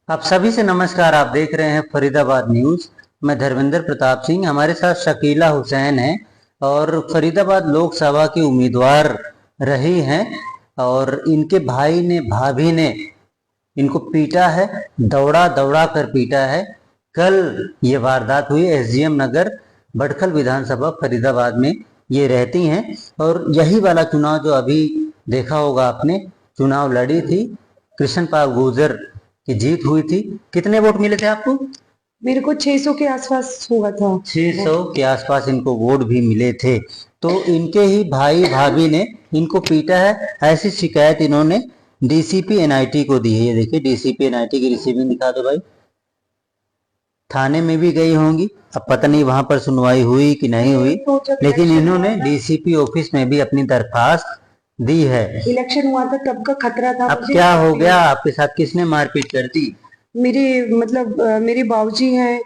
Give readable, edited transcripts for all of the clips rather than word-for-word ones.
आप सभी से नमस्कार। आप देख रहे हैं फरीदाबाद न्यूज। मैं धर्मेंद्र प्रताप सिंह, हमारे साथ शकीला हुसैन है और फरीदाबाद लोकसभा की उम्मीदवार रही हैं। और इनके भाई ने, भाभी ने इनको पीटा है, दौड़ा दौड़ा कर पीटा है। कल ये वारदात हुई एसडीएम नगर, बड़खल विधानसभा फरीदाबाद में ये रहती हैं। और यही वाला चुनाव जो अभी देखा होगा आपने, चुनाव लड़ी थी, कृष्ण पाल गुर्जर की जीत हुई थी। कितने वोट मिले थे आपको? मेरे को 600 के आसपास हुआ था। 600 के आसपास इनको वोट भी मिले थे। तो इनके ही भाई भाभी ने इनको पीटा है, ऐसी शिकायत इन्होंने डीसीपी एनआईटी को दी है। ये देखिए, डीसीपी एनआईटी की रिसीविंग दिखा दो भाई। थाने में भी गई होंगी, अब पता नहीं वहां पर सुनवाई हुई कि नहीं हुई, लेकिन इन्होंने डीसीपी ऑफिस में भी अपनी दरखास्त दी है। इलेक्शन हुआ था तब का खतरा था अब मुझे। क्या हो गया आपके साथ? किसने मारपीट कर दी? मेरे मतलब मेरे बाबूजी हैं,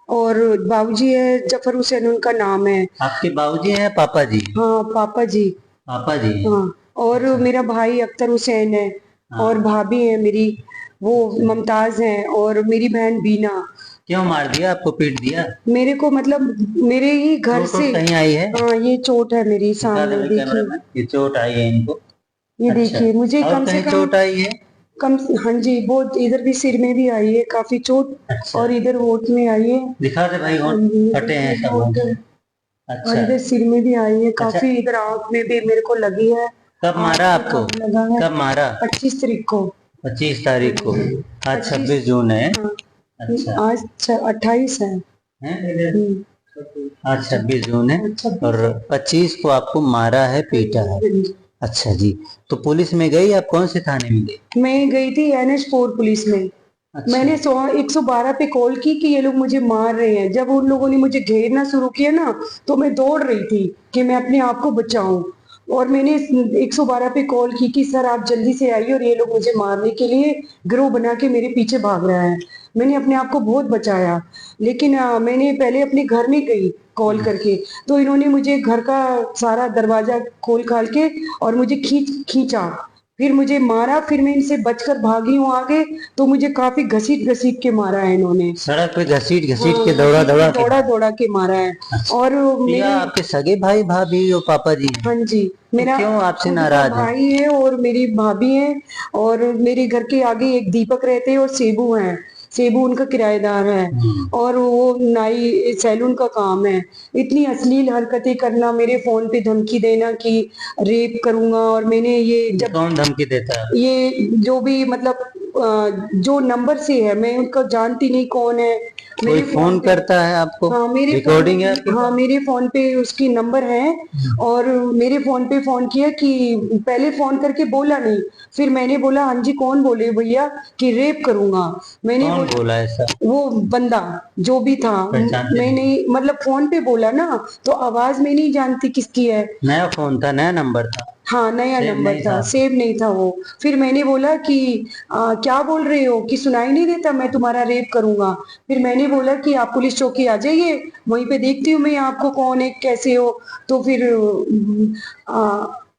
और बाबूजी है जफर हुसैन उनका नाम है। आपके बाबूजी हैं पापा जी? हाँ, पापा जी। पापा जी हैं। हाँ, और अच्छा। मेरा भाई अख्तर हुसैन है, हाँ। और भाभी है मेरी, वो अच्छा। मुमताज है, और मेरी बहन बीना। क्यों मार दिया? आपको पीट दिया? मेरे को मतलब मेरे ही घर चोट से। वोट कहीं आई है? हाँ, ये चोट है मेरी दिखा दे सामने, भाई कैमरा देखिए। में, ये चोट आई है इनको। ये अच्छा, देखिए, मुझे और कम से कहीं कम चोट आई है? कम। हाँ जी, बहुत इधर भी सिर में भी आई है काफी चोट, अच्छा, और इधर होठ में आई है। दिखा दे भाई, हाँ होंठ जी, ये फटे हैं देखिए सब होठ, होंठ में। और अच्छा। इधर सिर में भी आई है अच्छा, काफी, इधर आंख में भी मेरे को लगी है। कब आंख मारा में आपको? काफी लगा है। कब मारा? 25 तारीख को। 25 तारीख को। आज 25। 26 जून है। हाँ, अच्छा। आज 28 है। हैं? आज अच्छा। 26 जून है। हाँ, और 26। 25 को आपको मारा है, हाँ पीटा जी, है। हाँ जी। अच्छा जी। तो पुलिस में गई? आप कौन से थाने में गई? मैं गई थी NH4 पुलिस में। अच्छा। मैंने 112 पे कॉल की कि ये लोग मुझे मार रहे हैं। जब उन लोगों ने मुझे घेरना शुरू किया ना, तो मैं दौड़ रही थी कि मैं अपने आप को बचाऊं। और मैंने 112 पे कॉल की कि सर आप जल्दी से आइए, और ये लोग मुझे मारने के लिए गिरोह बना के मेरे पीछे भाग रहा है। मैंने अपने आप को बहुत बचाया, लेकिन मैंने पहले अपने घर में गई कॉल करके, तो इन्होंने मुझे घर का सारा दरवाजा खोल खाल के और मुझे खींचा, फिर मुझे मारा। फिर मैं इनसे बचकर भागी हूँ आगे, तो मुझे काफी घसीट घसीट के मारा है इन्होंने। सड़क पे घसीट घसीट हाँ, के, दौड़ा घसीट के दौड़ा के दौड़ा मारा? दौड़ा के मारा है। अच्छा। और तो यह मेरे, आपके सगे भाई भाभी और पापा जी हैं? हाँ जी, तो मेरा क्यों आपसे खुद का नाराज है? भाई है और मेरी भाभी है, और मेरे घर के आगे एक दीपक रहते हैं, और सेबू है। सेबू उनका किराएदार है, हम्म। और वो नाई सैलून का काम है। इतनी अश्लील हरकतें करना, मेरे फोन पे धमकी देना कि रेप करूंगा। और मैंने ये ये जब कौन धमकी देता है? ये जो भी मतलब जो नंबर से है, मैं उनको जानती नहीं कौन है। कोई मेरे फोन फोन पे, करता है आपको? हाँ मेरे फोन, रिकॉर्डिंग है आपके हाँ पास? मेरे फोन पे उसकी नंबर है। और मेरे फोन पे फोन किया कि पहले फोन करके बोला नहीं, फिर मैंने बोला हाँ जी कौन बोले भैया, कि रेप करूंगा। मैंने कौन बोला, बोला ऐसा? वो बंदा जो भी था। पहचानते नहीं? मैंने मतलब फोन पे बोला ना, तो आवाज में नहीं जानती किसकी है। नया फोन था, नया नंबर था, हाँ, नया सेव नंबर नहीं था, था? सेव नहीं था वो। फिर मैंने बोला कि क्या बोल रहे हो, कि सुनाई नहीं देता, मैं तुम्हारा रेप करूंगा। फिर मैंने बोला कि आप पुलिस चौकी आ जाइए, वहीं पे देखती हूँ मैं आपको कौन है कैसे हो। तो फिर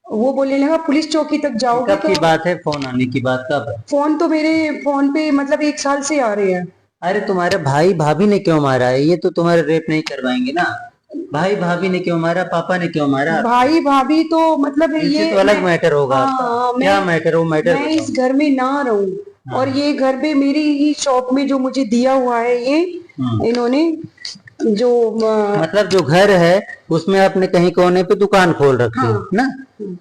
वो बोलने लगा पुलिस चौकी तक ये जाओगे कब तो। की बात है? फोन आने की बात कब है? फोन तो मेरे फोन पे मतलब 1 साल से आ रहे हैं। अरे तुम्हारे भाई भाभी ने क्यों मारा है? ये तो तुम्हारे रेप नहीं करवाएंगे ना। भाई भाभी ने क्यों मारा? पापा ने क्यों मारा आपको? भाई भाभी तो मतलब इनसे ये तो अलग मैं, मैटर होगा हाँ आपका। हाँ, क्या मैटर? वो मैटर मैं बताओ। इस घर में ना रहूं। और हाँ। ये घर पे मेरी ही शॉप में जो मुझे दिया हुआ है, ये हम्म। इन्होंने जो मतलब जो घर है उसमें आपने कहीं कोने पे दुकान खोल रखी है हाँ ना,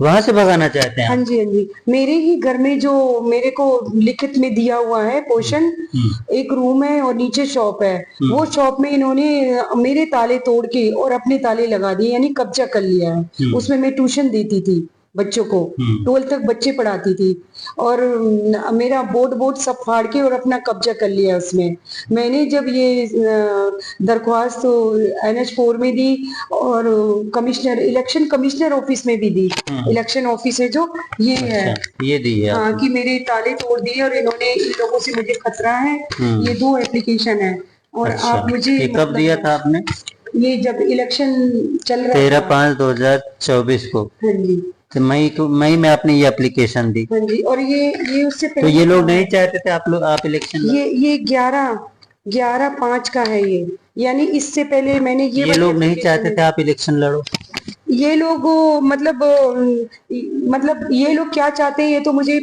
वहां से भगाना चाहते हैं हाँ आप? जी, हाँ जी, मेरे ही घर में जो मेरे को लिखित में दिया हुआ है पोर्शन, हम्म। एक रूम है और नीचे शॉप है। वो हम्म। शॉप में इन्होंने मेरे ताले तोड़ के और अपने ताले लगा दिए, यानी कब्जा कर लिया है। हम्म। उसमें मैं ट्यूशन देती थी बच्चों को, हम्म। 12 तक बच्चे पढ़ाती थी। और मेरा बोर्ड बोर्ड सब फाड़ के और अपना कब्जा कर लिया उसमें। मैंने जब ये दरख्वास्त तो NH4 में दी, और कमिश्नर, इलेक्शन कमिश्नर ऑफिस में भी दी। हम्म। इलेक्शन ऑफिस है जो, ये है। अच्छा, ये दी है हाँ, आपने? कि मेरे ताले तोड़ दिए और इन्होंने, इन लोगों से मुझे खतरा है। हम्म। ये 2 एप्लीकेशन है, और अच्छा, आप मुझे ये कब दिया मतलब, था आपने? ये जब इलेक्शन चल रहा तेरह था। पाँच 2024 को? हाँ जी। तो मई में आपने ये एप्लीकेशन दी, हाँ जी। और ये उससे तो पहले ये लोग नहीं चाहते थे आप इलेक्शन लड़ो? ये 11/5 का है ये, यानी इससे पहले मैंने ये ये वाली लोग नहीं एप्लीकेशन चाहते थे आप इलेक्शन लड़ो? ये लोग मतलब ये लोग क्या चाहते हैं ये तो मुझे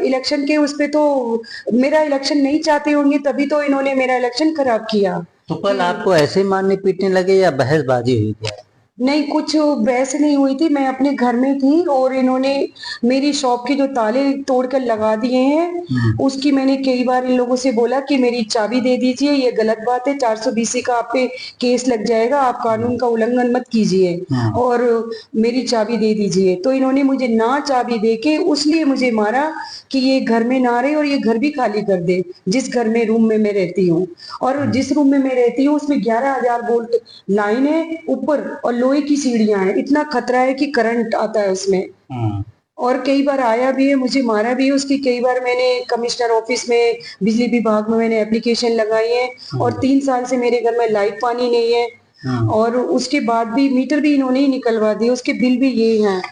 इलेक्शन के उस पे तो मेरा इलेक्शन नहीं चाहते होंगे, तभी तो इन्होंने मेरा इलेक्शन खराब किया। तो कल आपको ऐसे मारने पीटने लगे या बहसबाजी हुई क्या? नहीं, कुछ बहस नहीं हुई थी, मैं अपने घर में थी और इन्होंने मेरी शॉप के जो ताले तोड़कर लगा दिए हैं, उसकी मैंने कई बार इन लोगों से बोला कि मेरी चाबी दे दीजिए, ये गलत बात है, 420 का आप पे केस लग जाएगा, आप कानून का उल्लंघन मत कीजिए और मेरी चाबी दे दीजिए। तो इन्होंने मुझे ना चाबी देके उसलिए मुझे मारा कि ये घर में ना रहे और ये घर भी खाली कर दे, जिस घर में रूम में मैं रहती हूँ। और जिस रूम में मैं रहती हूँ उसमें 11,000 वोल्ट लाइन है ऊपर और लोहे की सीढ़ियां हैं, इतना खतरा है कि करंट आता है उसमें। और कई बार आया भी है, मुझे मारा भी है, उसकी कई बार मैंने कमिश्नर ऑफिस में, बिजली विभाग में मैंने एप्लीकेशन लगाई है और 3 साल से मेरे घर में लाइट पानी नहीं है और उसके बाद भी मीटर भी इन्होंने ही निकलवा दिए, उसके बिल भी ये हैं।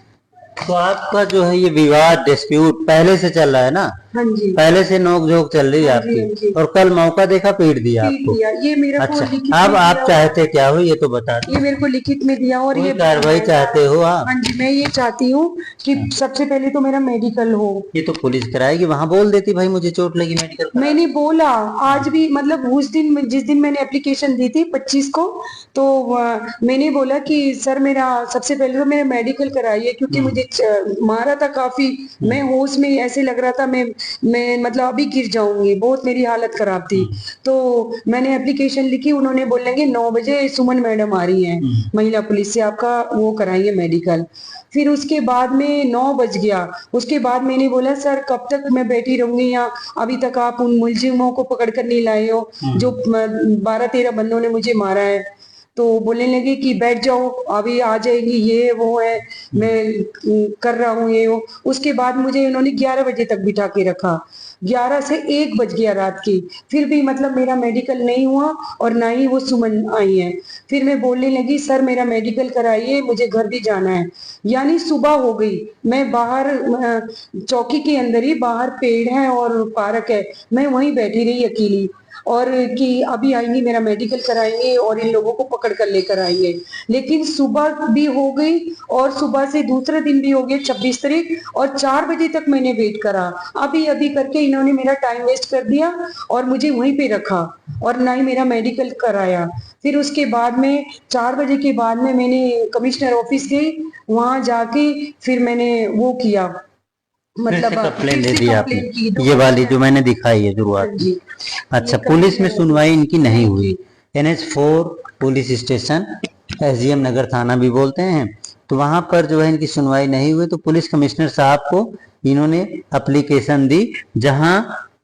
तो आपका जो है ये विवाद डिस्प्यूट पहले से चल रहा है ना? हाँ जी। पहले से नोक झोंक चल रही है हाँ जी, हाँ आपकी, जी। और कल मौका देखा पीट दिया पीट आपको? दिया, ये मेरे को अच्छा, लिखित अब में आप दिया, चाहते क्या हो ये तो बता ये दो। मेरे को लिखित में दिया और कोई ये कार्रवाई चाहते हो आप? हाँ जी, मैं ये चाहती हूँ कि सबसे पहले तो मेरा मेडिकल हो। ये तो पुलिस कराएगी, वहां बोल देती भाई मुझे चोट लगी मेडिकल करा। मैंने बोला आज भी, मतलब उस दिन जिस दिन मैंने एप्लीकेशन दी थी 25 को, तो मैंने बोला कि सर मेरा सबसे पहले तो मेरा मेडिकल कराइए क्योंकि मुझे मारा था काफी, मैं होश में ऐसे लग रहा था मैं मतलब अभी गिर जाऊंगी, बहुत मेरी हालत खराब थी। तो मैंने एप्लीकेशन लिखी, उन्होंने बोलेंगे 9 बजे सुमन मैडम आ रही हैं महिला पुलिस से, आपका वो कराएंगे मेडिकल। फिर उसके बाद में 9 बज गया, उसके बाद मैंने बोला सर कब तक मैं बैठी रहूंगी यहाँ, अभी तक आप उन मुलजिमों को पकड़ कर नहीं लाए हो जो 12-13 बंदों ने मुझे मारा है। तो बोलने लगे कि बैठ जाओ अभी आ जाएंगी, ये वो है, मैं कर रहा हूँ ये वो। उसके बाद मुझे इन्होंने 11 बजे तक बिठा के रखा, 11 से 1 बज गया रात की, फिर भी मतलब मेरा मेडिकल नहीं हुआ और ना ही वो सुमन आई है। फिर मैं बोलने लगी सर मेरा मेडिकल कराइए, मुझे घर भी जाना है। यानी सुबह हो गई, मैं बाहर चौकी के अंदर ही बाहर पेड़ है और पार्क है, मैं वहीं बैठी रही अकेली, और कि अभी आएंगे मेरा मेडिकल कराएंगे और इन लोगों को पकड़ कर लेकर आएंगे। लेकिन सुबह भी हो गई और सुबह से दूसरे दिन भी हो गया 26 तारीख, और 4 बजे तक मैंने वेट करा, अभी अभी करके इन्होंने मेरा टाइम वेस्ट कर दिया और मुझे वहीं पे रखा और ना ही मेरा मेडिकल कराया। फिर उसके बाद में 4 बजे के बाद में मैंने कमिश्नर ऑफिस गई, वहां जाके फिर मैंने वो किया, मतलब कंप्लेन फिर दे से दी आपने, कंप्लेन की ये वाली दोबारा। जो मैंने दिखाई है शुरुआत हाँ में? जी, अच्छा, ये पुलिस में कमिश्नर सुनवाई ऑफिस इनकी नहीं नहीं हुई? की। NH4 पुलिस स्टेशन, SGM नगर थाना भी बोलते हैं, तो वहां पर जो है इनकी सुनवाई नहीं हुई, तो पुलिस कमिश्नर साहब को इन्होंने एप्लीकेशन दी जहां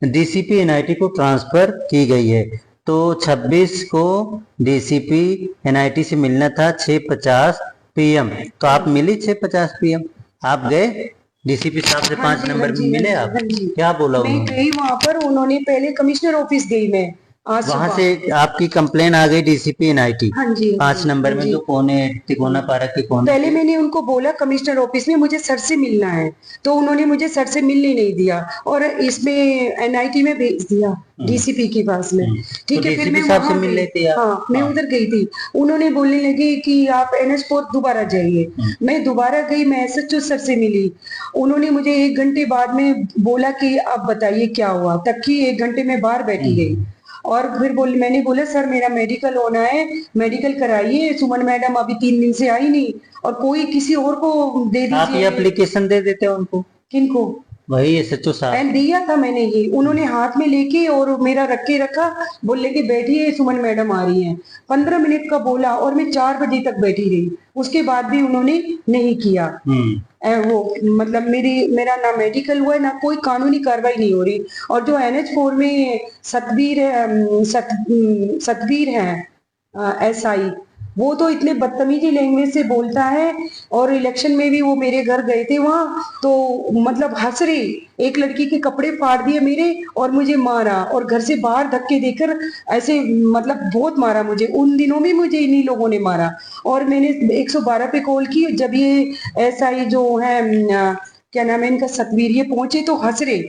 DCP NIT को ट्रांसफर की गई है। तो 26 को DCP NIT से मिलना था 6:50 PM, तो आप मिली 6:50 PM? आप गए DCP साहब से हाँ 5 जी, हाँ नंबर में जी, हाँ मिले जी, आप? हाँ जी। क्या बोला मैं उन्होंने? गई वहां पर, उन्होंने पहले कमिश्नर ऑफिस गई मैं आज वहां सुबह। से आपकी कंप्लेन आ गई DCP NIT हाँ जी, हाँ 5 जी, हाँ नंबर में, जी। जो कोने तिकोना पार्क के कोने पहले पे। मैंने उनको बोला कमिश्नर ऑफिस में मुझे सर से मिलना है, तो उन्होंने मुझे सर से मिलने नहीं दिया और इसमें एनआईटी में भेज दिया, डीसीपी के पास में। तो ठीक है, फिर मैं DCP साहब से वहां मिल गई, लेते आप? हाँ मैं उधर गई थी। उन्होंने बोलने लगे कि आप NH4 दोबारा जाइए। मैं दोबारा गई, मैं SHO सर से मिली। उन्होंने मुझे 1 घंटे बाद में बोला कि आप बताइए क्या हुआ, तब की 1 घंटे में बाहर बैठी गई। और फिर मैंने बोला सर मेरा मेडिकल होना है, मेडिकल कराइए, सुमन मैडम अभी 3 दिन से आई नहीं, और कोई किसी और को दे आप ये दीजिए। एप्लीकेशन दे देते हो उनको? किनको? वही SHO साहब मैंने को? दिया था, मैंने ये उन्होंने हाथ में लेके और मेरा रख के रखा, बोले कि बैठिए सुमन मैडम आ रही हैं। 15 मिनट का बोला और मैं 4 बजे तक बैठी रही, उसके बाद भी उन्होंने नहीं किया। वो मतलब मेरा ना मेडिकल हुआ है, ना कोई कानूनी कार्रवाई नहीं हो रही। और जो NH4 में सतवीर है, सतवीर है SI, वो तो इतने बदतमीजी लैंग्वेज से बोलता है। और इलेक्शन में भी वो मेरे घर गए थे वहां, तो मतलब हंस रहे, एक लड़की के कपड़े फाड़ दिए मेरे और मुझे मारा, और घर से बाहर धक्के देकर ऐसे मतलब बहुत मारा मुझे। उन दिनों में मुझे इन्हीं लोगों ने मारा। और मैंने 112 पे कॉल की, जब ये एसआई जो है क्या नाम है इनका, सतवीर, ये पहुंचे तो हंस रहे।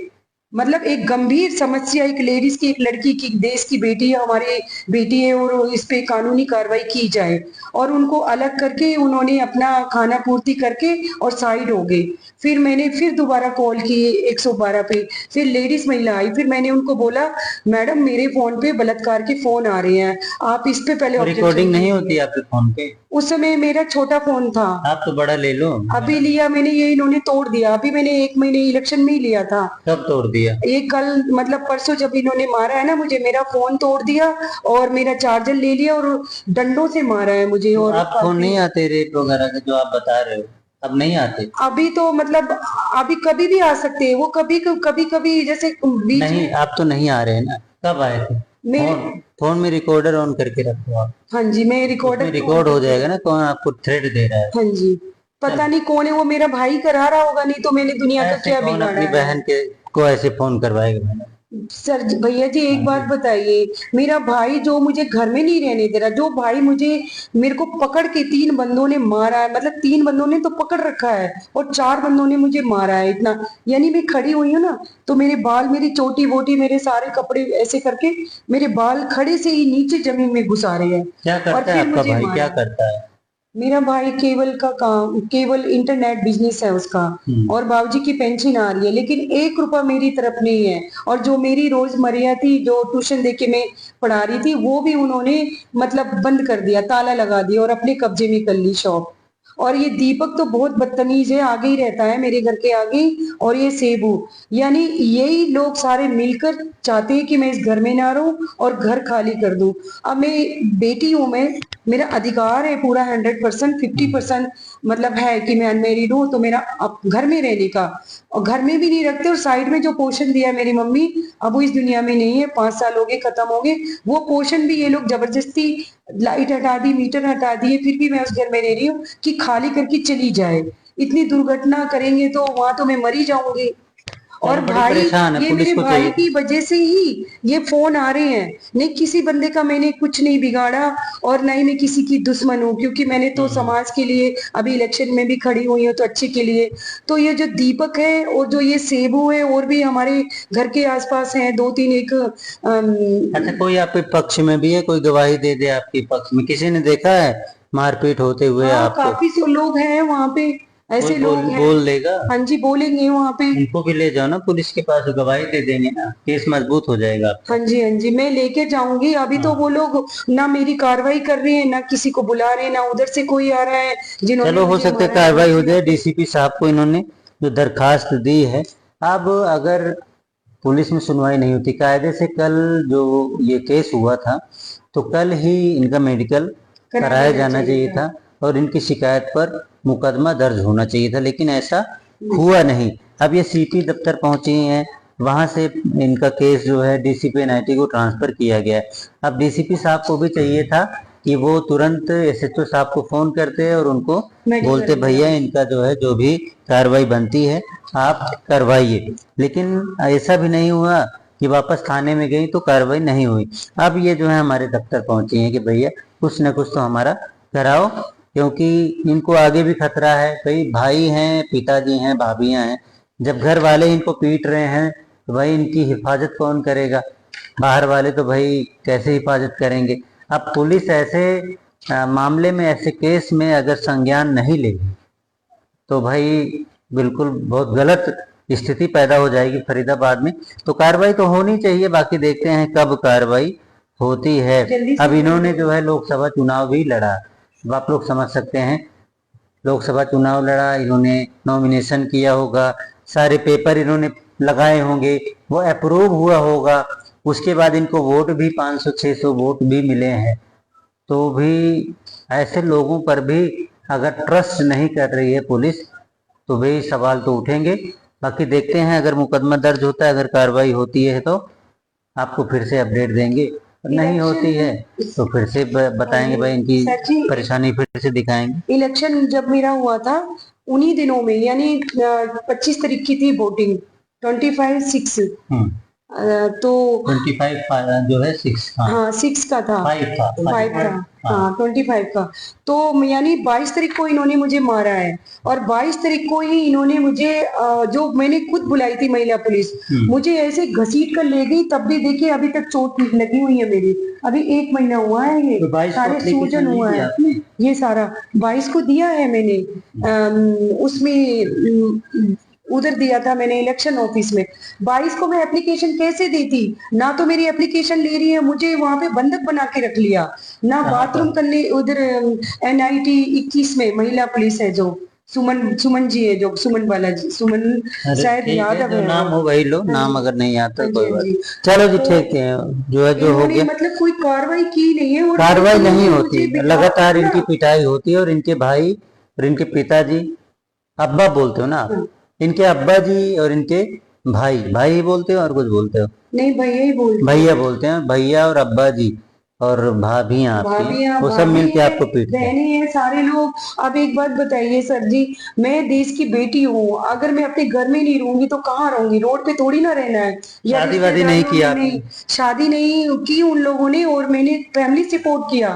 मतलब एक गंभीर समस्या, एक लेडीज की, एक लड़की की, देश की बेटी है, हमारी बेटी है, और इस पे कानूनी कार्रवाई की जाए। और उनको अलग करके उन्होंने अपना खाना पूर्ति करके और साइड हो गए। फिर मैंने फिर दोबारा कॉल की 112 पे, फिर लेडीज महिला आई, फिर मैंने उनको बोला मैडम मेरे फोन पे बलात्कार के फोन आ रहे हैं, आप इस पे पहले ऑब्जेक्शन रिकॉर्डिंग नहीं होती कीजिए। आपके फोन पे? उस समय मेरा छोटा फोन था, आप तो बड़ा ले लो। अभी लिया मैंने, ये इन्होंने तोड़ दिया। अभी मैंने 1 महीने इलेक्शन में ही लिया था। कब तोड़ दिया? एक कल मतलब परसों जब इन्होंने मारा है ना मुझे, मेरा फोन तोड़ दिया और मेरा चार्जर ले लिया और डंडों से मारा है मुझे। तो और आप फोन नहीं आते रेप वगैरह के जो आप बता रहे हो, अब नहीं आते? अभी तो मतलब अभी कभी भी आ सकते हैं वो, कभी कभी कभी जैसे बीच नहीं, में आप तो नहीं आ रहे हैं ना। कब आए थे? मेरे। फोन में रिकॉर्डर ऑन करके रखो आप, हाँ जी, मैं उसमें रिकॉर्डर ऑन रिकॉर्ड हो करके। जाएगा ना कौन आपको थ्रेट दे रहा है। हाँ जी, पता चल, नहीं कौन है वो, मेरा भाई करा रहा होगा, नहीं तो मैंने दुनिया का ऐसे क्या कौन बिगाड़ा अपनी है। बहन के को ऐसे फोन करवाएगा मैंने? सर भैया जी एक हाँ बात जी। बताइए, मेरा भाई जो मुझे घर में नहीं रहने दे रहा, जो भाई मुझे, मेरे को पकड़ के 3 बंदों ने मारा है, मतलब 3 बंदों ने तो पकड़ रखा है और 4 बंदों ने मुझे मारा है इतना। यानी मैं खड़ी हुई हूँ ना, तो मेरे बाल, मेरी चोटी वोटी, मेरे सारे कपड़े ऐसे करके मेरे बाल खड़े से ही नीचे जमीन में घुसा रहे हैं क्या और करता है फिर आपका मुझे भाई, क्या मारा। करता है? मेरा भाई केबल का काम, केबल इंटरनेट बिजनेस है उसका। और बाबूजी की पेंशन आ रही है, लेकिन 1 रुपया मेरी तरफ नहीं है। और जो मेरी रोजमर्रा थी, जो ट्यूशन देके मैं पढ़ा रही थी, वो भी उन्होंने मतलब बंद कर दिया, ताला लगा दिया और अपने कब्जे में कर ली शॉप। और ये दीपक तो बहुत बदतमीज है, आगे ही रहता है मेरे घर के आगे ही। और ये सेबू, यानी यही लोग सारे मिलकर चाहते हैं कि मैं इस घर में ना रहूं और घर खाली कर दूं। अब मैं बेटी हूं, मैं, मेरा अधिकार है पूरा 100%, 50% मतलब है कि मैं अनमेरिड हूँ, तो मेरा घर में रहने का। और घर में भी नहीं रखते, और साइड में जो पोर्शन दिया मेरी मम्मी, अब वो इस दुनिया में नहीं है, 5 साल हो गए, खत्म हो गए। वो पोर्शन भी ये लोग जबरदस्ती, लाइट हटा दी, मीटर हटा दिए, फिर भी मैं उस घर में रह रही हूँ कि खाली करके चली जाए। इतनी दुर्घटना करेंगे तो वहां तो मैं मरी जाऊंगी। और चलो, बड़ी भाई, परेशान है, ये पुलिस मेरे को भाई चाहिए। की वजह से ही ये फोन आ रहे हैं, नहीं किसी बंदे का मैंने कुछ नहीं बिगाड़ा, और ना ही मैं किसी की दुश्मन हूँ, क्योंकि मैंने तो समाज के लिए अभी इलेक्शन में भी खड़ी हुई हूँ, तो अच्छे के लिए। तो ये जो दीपक है और जो ये सेबू है, और भी हमारे घर के आसपास हैं 2-3, एक अच्छा, कोई आपके पक्ष में भी है? कोई गवाही दे दे आपके पक्ष में। किसी ने देखा है मारपीट होते हुए हाँ आपको? काफी से लोग हैं वहां पे, कोई ऐसे लोग हैं। बोल देगा? हाँ जी, बोलेंगे वहां पे। उनको भी ले जाओ ना पुलिस के पास, गवाही दे देंगे ना, केस मजबूत हो जाएगा हाँ आपका। जी, हाँ जी, मैं लेके जाऊंगी। अभी तो वो हाँ। लोग ना मेरी कार्रवाई कर रहे हैं, ना किसी को बुला रहे हैं, ना उधर से कोई आ रहा है जिन्होंने चलो, हो मुझे सकता है मारा है, ना कार्रवाई हो यहाँ जाए। पे। डीसीपी साहब को इन्होंने जो दरखास्त दी है, अब अगर पुलिस में सुनवाई नहीं होती कायदे से, कल जो ये केस हुआ था, तो कल ही इनका मेडिकल करा कराया देना जाना चाहिए चाहिए था। था और इनकी शिकायत पर मुकदमा दर्ज होना चाहिए था, लेकिन ऐसा नहीं। हुआ नहीं। अब ये सीपी दफ्तर पहुंची हैं, वहां से इनका केस जो है डीसीपी एनआईटी को ट्रांसफर किया गया है। अब डीसीपी साहब को भी चाहिए था कि वो तुरंत एसएचओ साहब को फोन करते और उनको मेडिकल बोलते भैया कराना। इनका जो है जो भी कार्रवाई बनती है आप करवाइए। लेकिन ऐसा भी नहीं हुआ कि वापस थाने में गई तो कार्रवाई नहीं हुई। अब ये जो है हमारे दफ्तर पहुंची हैं कि भैया कुछ ना कुछ तो हमारा कराओ, क्योंकि इनको आगे भी खतरा है। कई भाई हैं, पिताजी हैं, भाभियां हैं, जब घर वाले इनको पीट रहे हैं तो भाई इनकी हिफाजत कौन करेगा? बाहर वाले तो भाई कैसे हिफाजत करेंगे? अब पुलिस ऐसे मामले में, ऐसे केस में अगर संज्ञान नहीं लेगी तो भाई बिल्कुल बहुत गलत स्थिति पैदा हो जाएगी फरीदाबाद में। तो कार्रवाई तो होनी चाहिए, बाकी देखते हैं कब कार्रवाई होती है। जल्दी से अब इन्होंने करो। जो है लोकसभा चुनाव भी लड़ा, अब आप लोग समझ सकते हैं। लोकसभा चुनाव लड़ा, इन्होंने नॉमिनेशन किया होगा, सारे पेपर इन्होंने लगाए होंगे, वो अप्रूव हुआ होगा। उसके बाद इनको वोट भी 500-600 वोट भी मिले हैं। तो भी ऐसे लोगों पर भी अगर ट्रस्ट नहीं कर रही है पुलिस, तो भी सवाल तो उठेंगे। बाकी देखते हैं, अगर मुकदमा दर्ज होता है, अगर कार्रवाई होती है तो आपको फिर से अपडेट देंगे। नहीं होती है तो फिर से बताएंगे भाई, इनकी सर जी, परेशानी फिर से दिखाएंगे। इलेक्शन जब मेरा हुआ था उन्हीं दिनों में, यानी 25 तारीख की थी वोटिंग, 25/6। तो 25 जो है 6, हाँ हाँ 6 का था, 5 था, 5 था, हाँ 25 का। तो यानी 22 तारीख को इन्होंने मुझे मारा है, और 22 तारीख को ही इन्होंने मुझे जो मैंने खुद बुलाई थी महिला पुलिस, मुझे ऐसे घसीट कर ले गई, तब भी देखिए अभी तक चोट लगी हुई है मेरी, अभी 1 महीना हुआ है, ये तो 22 को सारे application सूजन नहीं हुआ दिया है, आपने? ये सारा 22 को दिया है मैंने। उसमें उधर दिया था मैंने इलेक्शन ऑफिस में। 22 को मैं एप्लीकेशन कैसे दी थी, ना तो मेरी एप्लीकेशन ले रही है, मुझे वहां पे बंधक बना के रख लिया, ना बाथरूम करने उधर NIT 21 में महिला पुलिस है जो सुमन जी है, जो सुमन बालाजी, सुमन शायद ठीक है, यादव जो है नाम वो। हो वही लो, हाँ नाम जी, अगर नहीं आता हाँ जी, कोई हाँ बात। जी। चलो जी तो ठीक है, जो है जो हो इन्होंने गया। मतलब कोई कार्रवाई की नहीं है, और कार्रवाई नहीं मुझे होती, बिठा लगातार कर ना, इनकी पिटाई होती है, और इनके भाई और इनके पिताजी, अब्बा बोलते हो ना आप, हाँ, इनके अब्बा जी और इनके भाई, भाई ही बोलते हो और कुछ बोलते हो? नहीं भैया ही बोलते भैया हैं, बोलते हैं, भैया और अब्बा जी और भाभियां आपकी, भाभियां, वो सब भाभी मिलके है, आपको पीटते हैं। बहनें हैं, सारे लोग। अब एक बात बताइए सर जी, मैं देश की बेटी हूँ, अगर मैं अपने घर में नहीं रहूंगी तो कहाँ रहूंगी? रोड पे थोड़ी ना रहना है, या शादी वादी नहीं रिश्तेदारों की में आपने? नहीं। शादी नहीं की उन लोगों ने, और मैंने फैमिली सपोर्ट किया,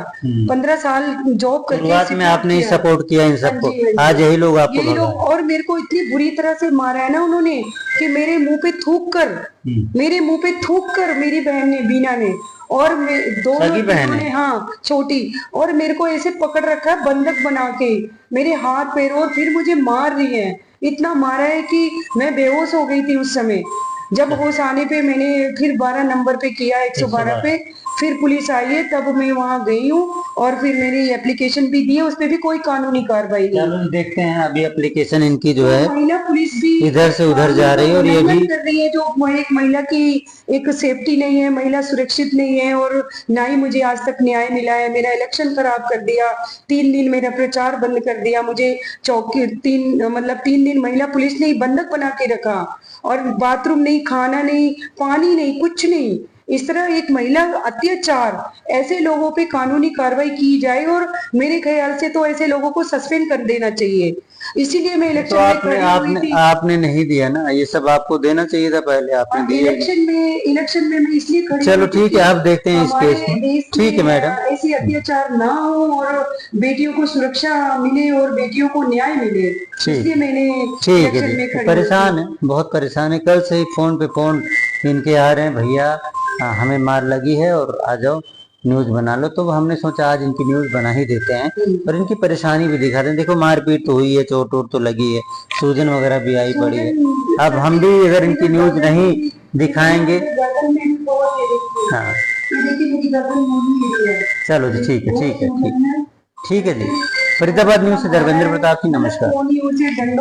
15 साल जॉब करके शुरुआत में सपोर्ट आपने ही किया। सपोर्ट किया इन हाँ सबको, जी, हाँ आज जी, यही लोग आपको यही भगा लोग, और मेरे को इतनी बुरी तरह से मारा है ना उन्होंने, कि मेरे मुंह पे थूक कर, मेरे मुंह पे थूक कर मेरी बहन ने, बीना ने, और दोनों सगी बहन तीनों है? ने, हाँ छोटी, और मेरे को ऐसे पकड़ रखा है बंधक बना के, मेरे हाथ पैर, और फिर मुझे मार रही है। इतना मारा है कि मैं बेहोश हो गई थी उस समय। जब होश आने पे मैंने फिर 12 नंबर पे किया, 112 पे, फिर पुलिस आई है, तब मैं वहां गई हूँ, और फिर मेरी एप्लीकेशन भी दी है, उस पे भी कोई कानूनी कार्रवाई नहीं। चलो देखते हैं, अभी एप्लीकेशन इनकी जो है महिला पुलिस भी इधर से उधर जा रही है, और ये भी उल्लंघन कर रही है, जो एक महिला की एक सेफ्टी नहीं है, महिला सुरक्षित नहीं है, और ना ही मुझे आज तक न्याय मिला है। मेरा इलेक्शन खराब कर दिया, 3 दिन मेरा प्रचार बंद कर दिया, मुझे चौकी 3 दिन महिला पुलिस ने बंधक बना के रखा, और बाथरूम नहीं, खाना नहीं, पानी नहीं, कुछ नहीं। इस तरह एक महिला अत्याचार, ऐसे लोगों पे कानूनी कार्रवाई की जाए, और मेरे ख्याल से तो ऐसे लोगों को सस्पेंड कर देना चाहिए। इसीलिए मैं तो इलेक्शन में आपने खड़ी हुई आपने थी। आपने नहीं दिया ना, ये सब आपको देना चाहिए था, पहले आपने अब दिए नहीं। इलेक्शन में मैं इसलिए खड़ी चलो हुई थी ठीक कि है, आप देखते हैं इस हमारे केस में। देश ठीक है में मैडम। ऐसे अत्याचार ना हो, और बेटियों को सुरक्षा मिले, और बेटियों को न्याय मिले, ठीक इसलिए मैंने ठीक है इलेक्शन में जी, खड़ी हुई परेशान थी। है, बहुत परेशान है, कल से ही फोन पे फोन इनके आ रहे हैं, भैया हमें मार लगी है और आ जाओ न्यूज बना लो, तो हमने सोचा आज इनकी न्यूज बना ही देते हैं, और इनकी परेशानी भी दिखाते हैं। देखो मारपीट तो हुई है, चोट वोट तो लगी है, सूजन वगैरह भी आई पड़ी है। सूजन अब सर हम जी, भी अगर ये तो इनकी न्यूज गर्दन नहीं मेरी, ये तो यहाँ दिखाएंगे। पे गर्दन में भी बहुत है, देखिए, हाँ ये देखिए मेरी गर्दन मुड़ी हुई है, चलो जी, ये ठीक है बहुत ठीक है ठीक सूजन है। ठीक है जी। ऐसे फरीदाबाद इतना न्यूज से मारा धर्मेंद्र है, प्रताप सिंह, मतलब नमस्कार। कोहनी उसे डंडों